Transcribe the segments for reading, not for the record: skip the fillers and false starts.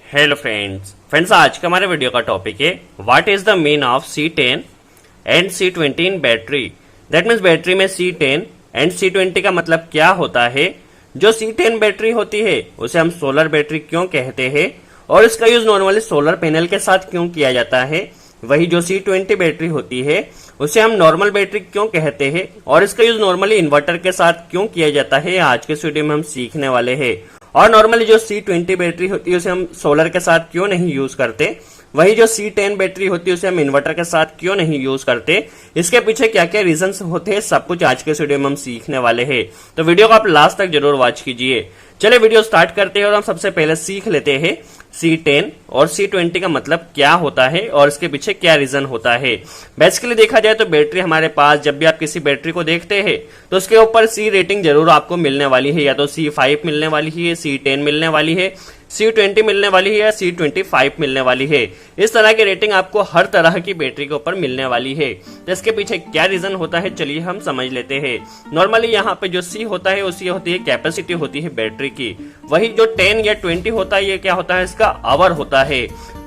Hello friends आज का हमारे वीडियो का टॉपिक है what is the mean of C10 and C20 in battery. That means battery में C10 एंड C20 का मतलब क्या होता है। जो C10 बैटरी होती है उसे हम सोलर बैटरी क्यों कहते हैं और इसका यूज नॉर्मली सोलर पैनल के साथ क्यों किया जाता है। वही जो C20 बैटरी होती है उसे हम नॉर्मल बैटरी क्यों कहते हैं और इसका यूज नॉर्मली इन्वर्टर के साथ क्यों किया जाता है, आज के वीडियो में हम सीखने वाले हैं। और नॉर्मली जो C20 बैटरी होती है उसे हम सोलर के साथ क्यों नहीं यूज करते, वही जो C10 बैटरी होती है उसे हम इन्वर्टर के साथ क्यों नहीं यूज करते, इसके पीछे क्या क्या रीजंस होते हैं, सब कुछ आज के वीडियो में हम सीखने वाले हैं। तो वीडियो को आप लास्ट तक जरूर वॉच कीजिए। चलिए वीडियो स्टार्ट करते हैं और हम सबसे पहले सीख लेते हैं C10 और C20 का मतलब क्या होता है और इसके पीछे क्या रीजन होता है। बेसिकली देखा जाए तो बैटरी हमारे पास, जब भी आप किसी बैटरी को देखते हैं तो उसके ऊपर C रेटिंग जरूर आपको मिलने वाली है, या तो C5 मिलने वाली है, C10 मिलने वाली है, C20 मिलने वाली है या C25 मिलने वाली है। इस तरह की रेटिंग आपको हर तरह की बैटरी के ऊपर मिलने वाली है। तो इसके पीछे क्या रीजन होता है चलिए हम समझ लेते हैं। नॉर्मली यहाँ पे जो C होता है उसी होती है कैपेसिटी होती है बैटरी की, वही जो 10 या 20 होता है ये क्या होता है, इसका आवर होता है।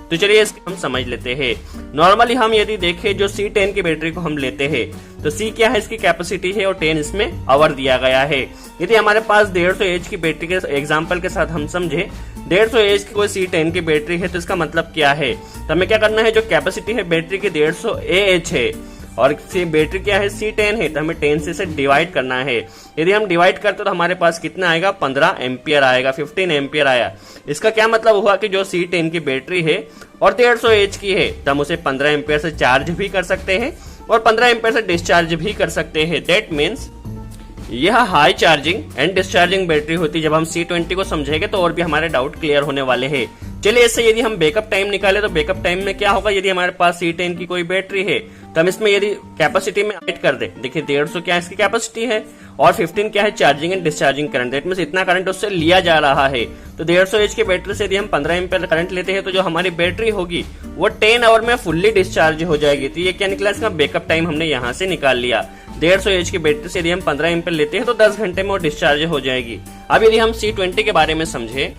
तो चलिए इसको हम समझ लेते हैं। नॉर्मली हम यदि देखें जो C10 की बैटरी को हम लेते हैं तो C क्या है, इसकी कैपेसिटी है और 10 इसमें आवर दिया गया है। यदि हमारे पास 150 एच की बैटरी के एग्जांपल के साथ हम समझे 150 एच की कोई C10 की बैटरी है तो इसका मतलब क्या है, तो हमें क्या करना है, जो कैपेसिटी है बैटरी की 150 AH है और बैटरी क्या है C10 है, तो हमें 10 से इसे डिवाइड करना है। यदि हम डिवाइड करते तो हमारे पास कितना आएगा, 15 एम्पियर आएगा, 15 एम्पियर आया। इसका क्या मतलब हुआ कि जो C10 की बैटरी है और 150 एच की है तो हम उसे 15 एम्पियर से चार्ज भी कर सकते हैं और 15 एम्पियर से डिस्चार्ज भी कर सकते हैं। दैट मीन्स यह high charging and discharging battery होती है। जब हम C20 को समझेंगे तो और भी हमारे डाउट क्लियर होने वाले हैं। चलिए इससे यदि हम बैकअप टाइम निकाले तो बैकअप टाइम में क्या होगा, यदि हमारे पास C10 की कोई बैटरी है तो हम इसमें यदि कैपेसिटी में ऐड कर दे, देखिए 150 क्या इसकी कैपेसिटी है और 15 क्या है charging and discharging current, that means इतना करंट उससे लिया जा रहा है। तो 150 एच की बैटरी से यदि हम 15 एम्पियर करंट लेते हैं तो जो हमारी बैटरी होगी वो 10 आवर में फुल्ली डिस्चार्ज हो जाएगी। तो ये क्या निकला, इसका बैकअप टाइम हमने यहाँ से निकाल लिया। 150 एच की बैटरी से यदि हम 15 एम्पियर लेते हैं तो 10 घंटे में वो डिस्चार्ज हो जाएगी। अब यदि हम C20 के बारे में समझे,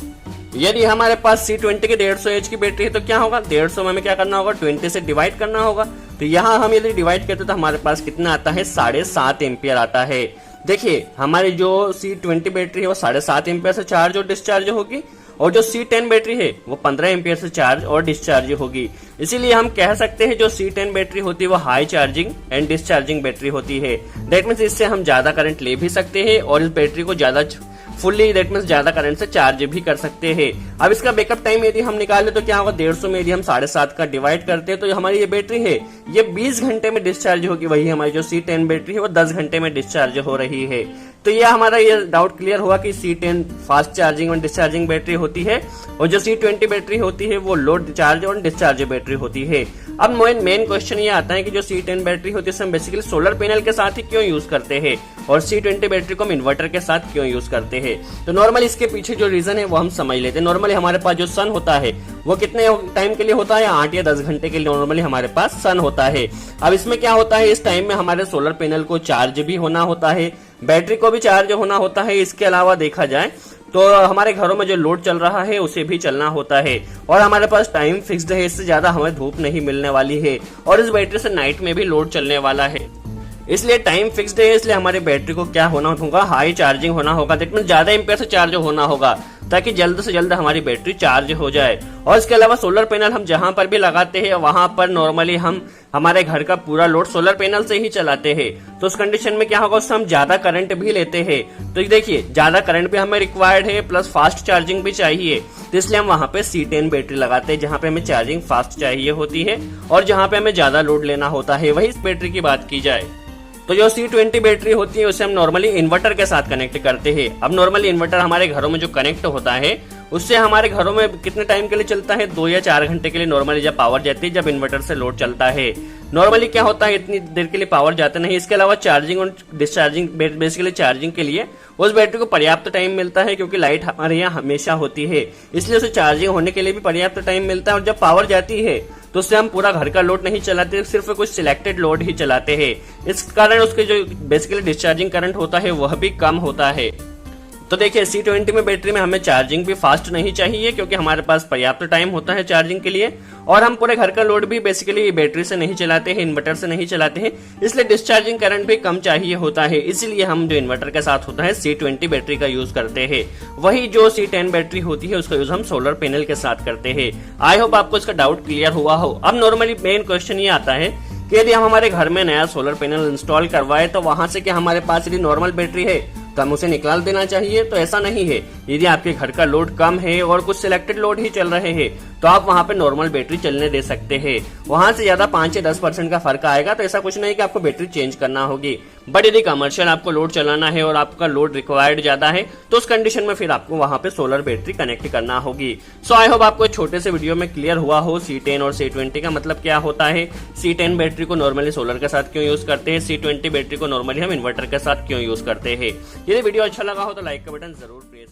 यदि हमारे पास C20 की 150 एच की बैटरी है तो क्या होगा, 150 में हमें क्या करना होगा, 20 से डिवाइड करना होगा। तो यहाँ हम यदि डिवाइड करते तो हमारे पास कितना आता है, 7.5 एम्पियर आता है। देखिए हमारी जो C20 बैटरी है वो 7.5 एम्पियर से चार्ज और डिस्चार्ज होगी और जो C10 बैटरी है वो 15 एम्पियर से चार्ज और डिस्चार्ज होगी। इसीलिए हम कह सकते हैं जो C10 बैटरी होती है वो high charging and discharging battery होती है। दैट मीन्स इससे हम ज्यादा करंट ले भी सकते हैं और इस बैटरी को ज्यादा फुल्ली, दैट मीन्स ज्यादा करंट से चार्ज भी कर सकते हैं। अब इसका बैकअप टाइम यदि हम निकाले तो क्या होगा, 150 में यदि हम 7.5 का डिवाइड करते हैं तो हमारी ये बैटरी है ये 20 घंटे में डिस्चार्ज होगी। वही हमारी जो C10 बैटरी है वो 10 घंटे में डिस्चार्ज हो रही है। तो यह हमारा ये डाउट क्लियर हुआ कि C10 फास्ट चार्जिंग और डिस्चार्जिंग बैटरी होती है और जो C20 बैटरी होती है वो लो चार्ज और डिस्चार्ज बैटरी होती है। अब मेन क्वेश्चन ये आता है कि जो C10 बैटरी होती है हम बेसिकली सोलर पैनल के साथ ही क्यों यूज करते हैं और C20 बैटरी को हम इन्वर्टर के साथ क्यों यूज करते हैं। तो नॉर्मली इसके पीछे जो रीजन है वो हम समझ लेते हैं। नॉर्मली हमारे पास जो सन होता है वो कितने टाइम के लिए होता है, 8 या 10 घंटे के लिए नॉर्मली हमारे पास सन होता है। अब इसमें क्या होता है, इस टाइम में हमारे सोलर पैनल को चार्ज भी होना होता है, बैटरी को भी चार्ज होना होता है। इसके अलावा देखा जाए तो हमारे घरों में जो लोड चल रहा है उसे भी चलना होता है और हमारे पास टाइम फिक्स्ड है, इससे ज्यादा हमें धूप नहीं मिलने वाली है और इस बैटरी से नाइट में भी लोड चलने वाला है। इसलिए टाइम फिक्स्ड है, इसलिए हमारी बैटरी को क्या होना होगा, हाई चार्जिंग होना होगा। दैट मींस ज्यादा एम्पियर से चार्ज होना होगा ताकि जल्द से जल्द हमारी बैटरी चार्ज हो जाए। और इसके अलावा सोलर पैनल हम जहां पर भी लगाते हैं वहां पर नॉर्मली हम हमारे घर का पूरा लोड सोलर पैनल से ही चलाते हैं। तो उस कंडीशन में क्या होगा, उससे हम ज्यादा करंट भी लेते हैं। तो देखिए ज्यादा करंट भी हमें रिक्वायर्ड है प्लस फास्ट चार्जिंग भी चाहिए, तो इसलिए हम वहां पे C10 बैटरी लगाते हैं जहां पे हमें चार्जिंग फास्ट चाहिए होती है और जहां पे हमें ज्यादा लोड लेना होता है। वही इस बैटरी की बात की जाए तो जो C20 बैटरी होती है उसे हम नॉर्मली इन्वर्टर के साथ कनेक्ट करते हैं। अब नॉर्मली इन्वर्टर हमारे घरों में जो कनेक्ट होता है उससे हमारे घरों में कितने टाइम के लिए चलता है, 2 या 4 घंटे के लिए नॉर्मली जब पावर जाती है, जब इन्वर्टर से लोड चलता है। नॉर्मली क्या होता है, इतनी देर के लिए पावर जाता नहीं। इसके अलावा चार्जिंग और डिस्चार्जिंग, बेसिकली चार्जिंग के लिए उस बैटरी को पर्याप्त टाइम मिलता है क्योंकि लाइट हमारे यहाँ हमेशा होती है, इसलिए उसे चार्जिंग होने के लिए भी पर्याप्त टाइम मिलता है। और जब पावर जाती है तो उससे हम पूरा घर का लोड नहीं चलाते, सिर्फ कुछ सिलेक्टेड लोड ही चलाते हैं। इस कारण उसके जो बेसिकली डिस्चार्जिंग करंट होता है वह भी कम होता है। तो देखिए C20 में बैटरी में हमें चार्जिंग भी फास्ट नहीं चाहिए, क्योंकि हमारे पास पर्याप्त टाइम होता है चार्जिंग के लिए, और हम पूरे घर का लोड भी बेसिकली बैटरी से नहीं चलाते हैं, इन्वर्टर से नहीं चलाते हैं, इसलिए डिस्चार्जिंग करंट भी कम चाहिए होता है। इसीलिए हम जो इन्वर्टर के साथ होता है C20 बैटरी का यूज करते हैं। वही जो C10 बैटरी होती है उसका यूज हम सोलर पैनल के साथ करते हैं। आई होप आपको इसका डाउट क्लियर हुआ हो। अब नॉर्मली मेन क्वेश्चन ये आता है कि यदि हम हमारे घर में नया सोलर पैनल इंस्टॉल करवाए तो वहां से क्या हमारे पास यदि नॉर्मल बैटरी है तो हम उसे निकाल देना चाहिए? तो ऐसा नहीं है। यदि आपके घर का लोड कम है और कुछ सिलेक्टेड लोड ही चल रहे हैं तो आप वहां पे नॉर्मल बैटरी चलने दे सकते हैं। वहां से ज्यादा 5 या 10% का फर्क आएगा तो ऐसा कुछ नहीं कि आपको बैटरी चेंज करना होगी। बट यदि कमर्शियल आपको लोड चलाना है और आपका लोड रिक्वायर्ड ज्यादा है तो उस कंडीशन में फिर आपको वहां पे सोलर बैटरी कनेक्ट करना होगी। सो आई होप आपको छोटे से वीडियो में क्लियर हुआ हो C10 और C20 का मतलब क्या होता है, C10 बैटरी को नॉर्मली सोलर के साथ क्यों यूज करते हैं, C20 बैटरी को नॉर्मली हम इन्वर्टर के साथ क्यों यूज करते हैं। यदि वीडियो अच्छा लगा हो तो लाइक का बटन जरूर प्रेस